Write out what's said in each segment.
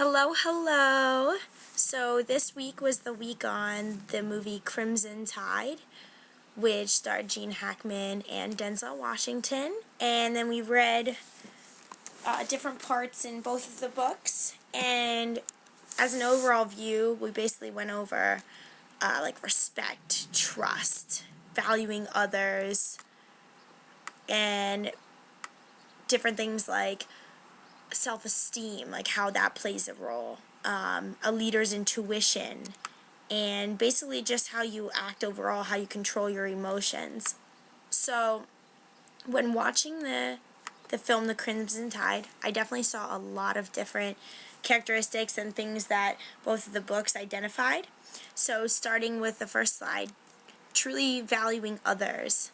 Hello, hello. So this week was the week on the movie Crimson Tide, which starred Gene Hackman and Denzel Washington. And then we read different parts in both of the books. And as an overall view, we basically went over like respect, trust, valuing others, and different things like self-esteem, like how that plays a role, a leader's intuition, and basically just how you act overall, how you control your emotions. So when watching the film The Crimson Tide, I definitely saw a lot of different characteristics and things that both of the books identified. So starting with the first slide, truly valuing others.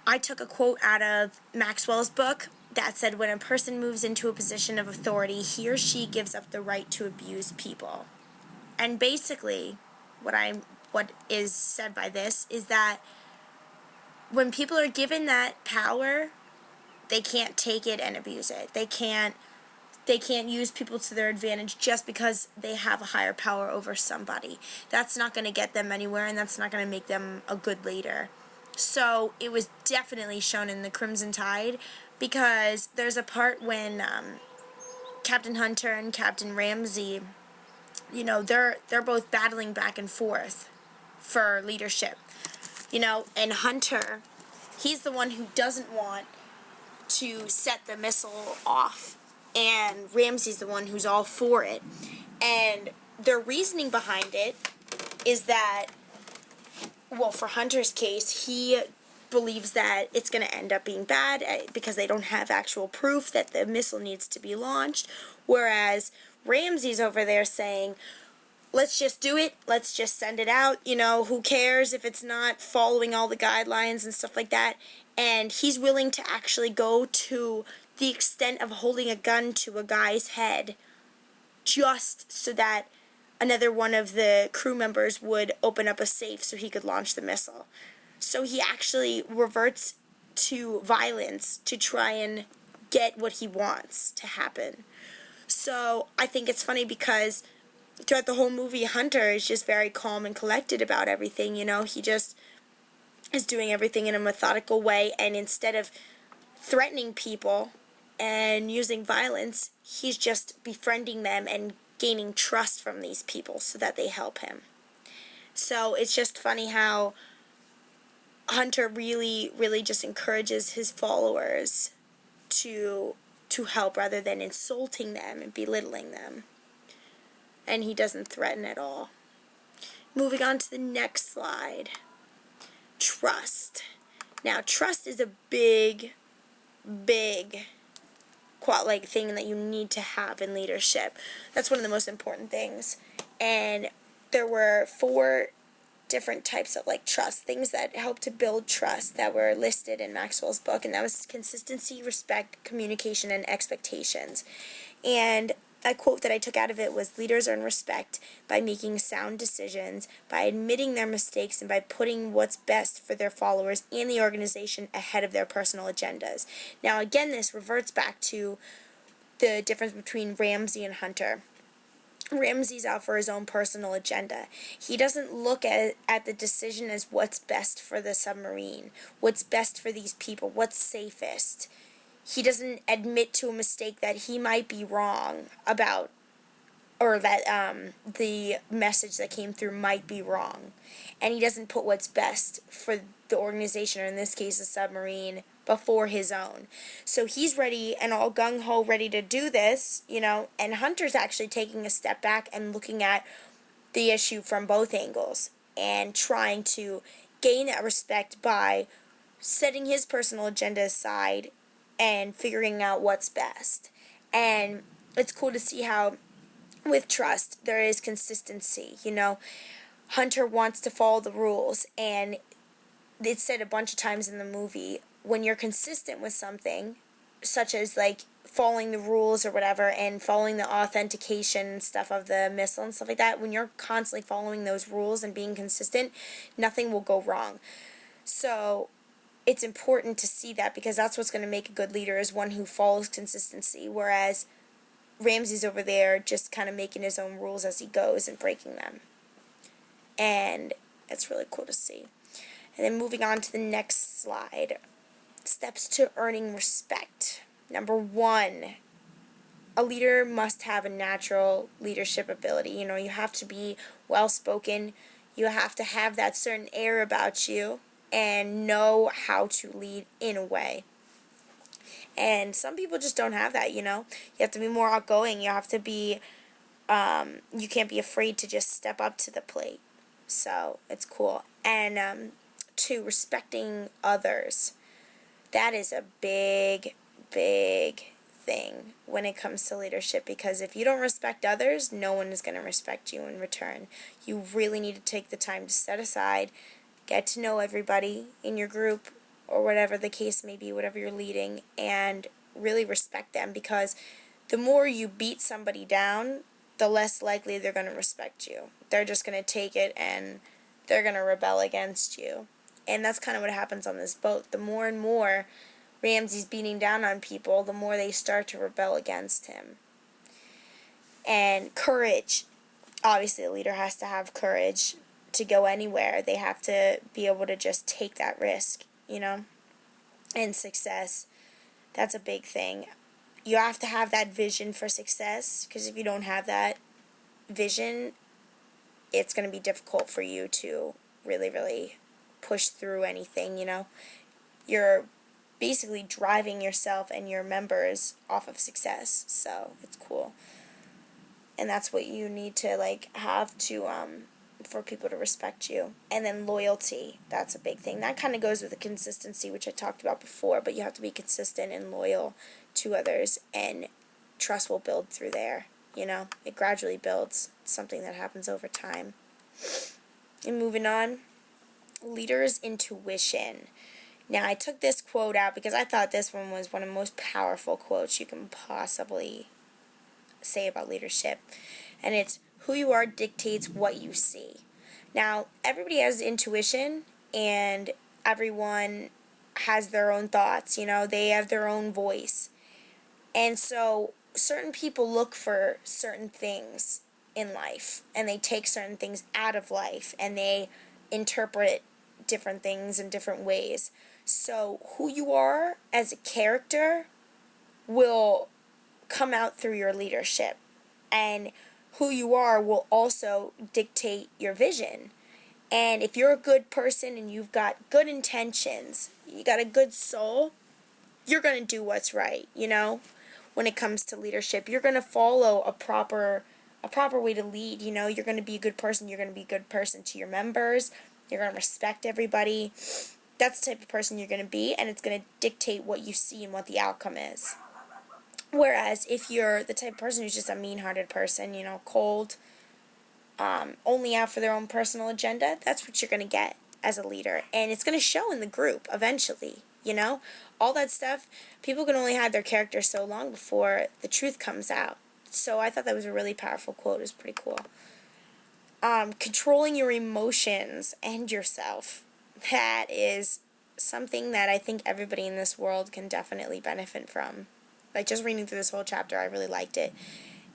I took a quote out of Maxwell's book that said, when a person moves into a position of authority, he or she gives up the right to abuse people. And basically, what is said by this is that when people are given that power, they can't take it and abuse it. They can't use people to their advantage just because they have a higher power over somebody. That's not going to get them anywhere, and that's not going to make them a good leader. So it was definitely shown in the Crimson Tide, because there's a part when Captain Hunter and Captain Ramsey, they're both battling back and forth for leadership. And Hunter, he's the one who doesn't want to set the missile off, and Ramsey's the one who's all for it. And their reasoning behind it is that, well, for Hunter's case, he believes that it's going to end up being bad because they don't have actual proof that the missile needs to be launched, whereas Ramsey's over there saying, let's just do it, let's just send it out, who cares if it's not following all the guidelines and stuff like that. And he's willing to actually go to the extent of holding a gun to a guy's head just so that another one of the crew members would open up a safe so he could launch the missile. So he actually reverts to violence to try and get what he wants to happen. So I think it's funny because throughout the whole movie, Hunter is just very calm and collected about everything. He just is doing everything in a methodical way, and instead of threatening people and using violence, he's just befriending them and gaining trust from these people so that they help him. So it's just funny how Hunter really, really just encourages his followers to help rather than insulting them and belittling them. And he doesn't threaten at all. Moving on to the next slide. Trust. Now, trust is a big thing that you need to have in leadership. That's one of the most important things. And there were 4 different types of trust, things that help to build trust that were listed in Maxwell's book, and that was consistency, respect, communication, and expectations. And a quote that I took out of it was, leaders earn respect by making sound decisions, by admitting their mistakes, and by putting what's best for their followers and the organization ahead of their personal agendas. Now again, this reverts back to the difference between Ramsey and Hunter. Ramsey's out for his own personal agenda. He doesn't look at the decision as what's best for the submarine, what's best for these people, what's safest. He doesn't admit to a mistake that he might be wrong about, or that the message that came through might be wrong. And he doesn't put what's best for the organization, or in this case the submarine, before his own. So he's ready and all gung-ho ready to do this, and Hunter's actually taking a step back and looking at the issue from both angles and trying to gain that respect by setting his personal agenda aside and figuring out what's best. And it's cool to see how with trust there is consistency. Hunter wants to follow the rules, and it's said a bunch of times in the movie, when you're consistent with something, such as following the rules or whatever, and following the authentication and stuff of the missile and stuff like that, when you're constantly following those rules and being consistent, nothing will go wrong. So it's important to see that, because that's what's going to make a good leader, is one who follows consistency. Whereas Ramsey's over there just kind of making his own rules as he goes and breaking them. And it's really cool to see. And then moving on to the next slide. Steps to earning respect. Number 1, a leader must have a natural leadership ability. You know, you have to be well-spoken. You have to have that certain air about you and know how to lead in a way. And some people just don't have that, you know. You have to be more outgoing. You have to be, you can't be afraid to just step up to the plate. So, it's cool. And 2, respecting others. That is a big, big thing when it comes to leadership, because if you don't respect others, no one is going to respect you in return. You really need to take the time to set aside, get to know everybody in your group or whatever the case may be, whatever you're leading, and really respect them, because the more you beat somebody down, the less likely they're going to respect you. They're just going to take it and they're going to rebel against you. And that's kind of what happens on this boat. The more and more Ramsey's beating down on people, the more they start to rebel against him. And courage. Obviously, a leader has to have courage to go anywhere. They have to be able to just take that risk, you know. And success, that's a big thing. You have to have that vision for success, because if you don't have that vision, it's going to be difficult for you to really, really push through anything, you know. You're basically driving yourself and your members off of success, so it's cool. And that's what you need to, like, have to, for people to respect you. And then loyalty, that's a big thing. That kind of goes with the consistency, which I talked about before, but you have to be consistent and loyal to others, and trust will build through there, you know. It gradually builds. It's something that happens over time. And moving on, leaders' intuition. Now, I took this quote out because I thought this one was one of the most powerful quotes you can possibly say about leadership. And it's, who you are dictates what you see. Now, everybody has intuition, and everyone has their own thoughts, you know. They have their own voice. And so, certain people look for certain things in life, and they take certain things out of life, and they interpret different things in different ways. So who you are as a character will come out through your leadership, and who you are will also dictate your vision. And if you're a good person and you've got good intentions, you got a good soul, you're going to do what's right, you know. When it comes to leadership, you're going to follow a proper way to lead, you know. You're going to be a good person. You're going to be a good person to your members. You're going to respect everybody. That's the type of person you're going to be, and it's going to dictate what you see and what the outcome is. Whereas if you're the type of person who's just a mean-hearted person, you know, cold, only out for their own personal agenda, that's what you're going to get as a leader. And it's going to show in the group eventually, you know. All that stuff, people can only hide their character so long before the truth comes out. So I thought that was a really powerful quote. It was pretty cool. Controlling your emotions and yourself. That is something that I think everybody in this world can definitely benefit from. Like, just reading through this whole chapter, I really liked it.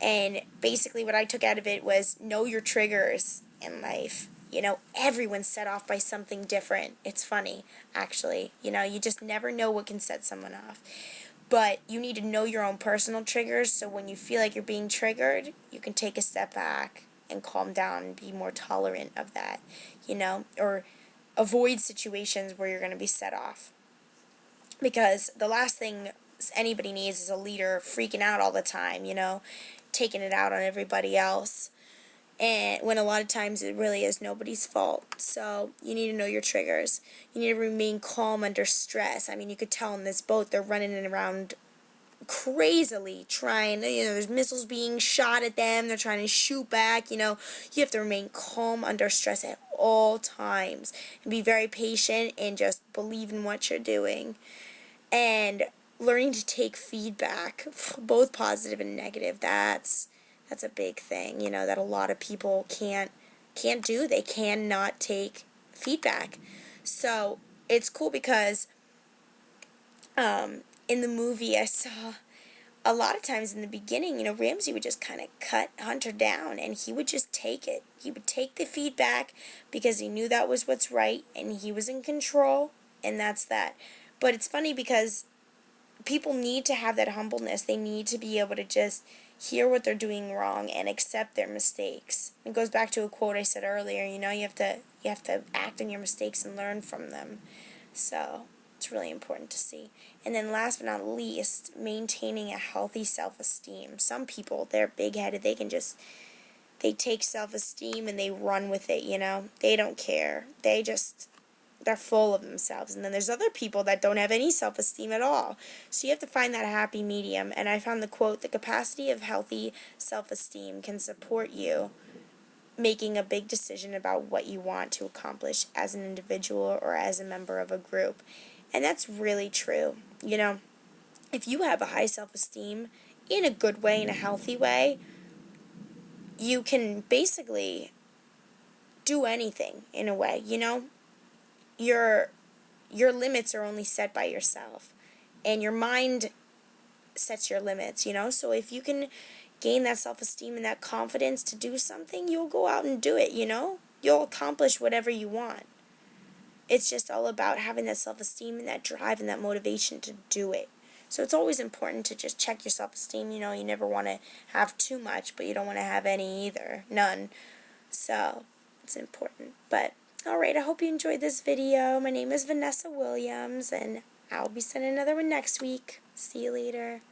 And basically what I took out of it was, know your triggers in life. You know, everyone's set off by something different. It's funny, actually. You know, you just never know what can set someone off. But you need to know your own personal triggers, so when you feel like you're being triggered, you can take a step back and calm down and be more tolerant of that, you know, or avoid situations where you're going to be set off. Because the last thing anybody needs is a leader freaking out all the time, you know, taking it out on everybody else. And when a lot of times it really is nobody's fault. So you need to know your triggers. You need to remain calm under stress. I mean, you could tell in this boat they're running around crazily trying, you know, there's missiles being shot at them, they're trying to shoot back, you know. You have to remain calm under stress at all times and be very patient and just believe in what you're doing. And learning to take feedback, both positive and negative, that's a big thing, you know, that a lot of people can't do. They cannot take feedback. So it's cool because in the movie I saw a lot of times in the beginning, Ramsey would just kind of cut Hunter down, and he would just take it. He would take the feedback because he knew that was what's right, and he was in control, and that's that. But it's funny because people need to have that humbleness. They need to be able to just hear what they're doing wrong and accept their mistakes. It goes back to a quote I said earlier, you have to act on your mistakes and learn from them. So it's really important to see. And then last but not least, maintaining a healthy self-esteem. Some people, they're big-headed. They take self-esteem and they run with it, They don't care. They're full of themselves. And then there's other people that don't have any self-esteem at all. So you have to find that happy medium. And I found the quote, "The capacity of healthy self-esteem can support you making a big decision about what you want to accomplish as an individual or as a member of a group." And that's really true. If you have a high self-esteem in a good way, in a healthy way, you can basically do anything in a way, Your limits are only set by yourself. And your mind sets your limits, So if you can gain that self-esteem and that confidence to do something, you'll go out and do it, You'll accomplish whatever you want. It's just all about having that self-esteem and that drive and that motivation to do it. So it's always important to just check your self-esteem. You never want to have too much, but you don't want to have any either. None. So it's important. But, alright, I hope you enjoyed this video. My name is Vanessa Williams, and I'll be sending another one next week. See you later.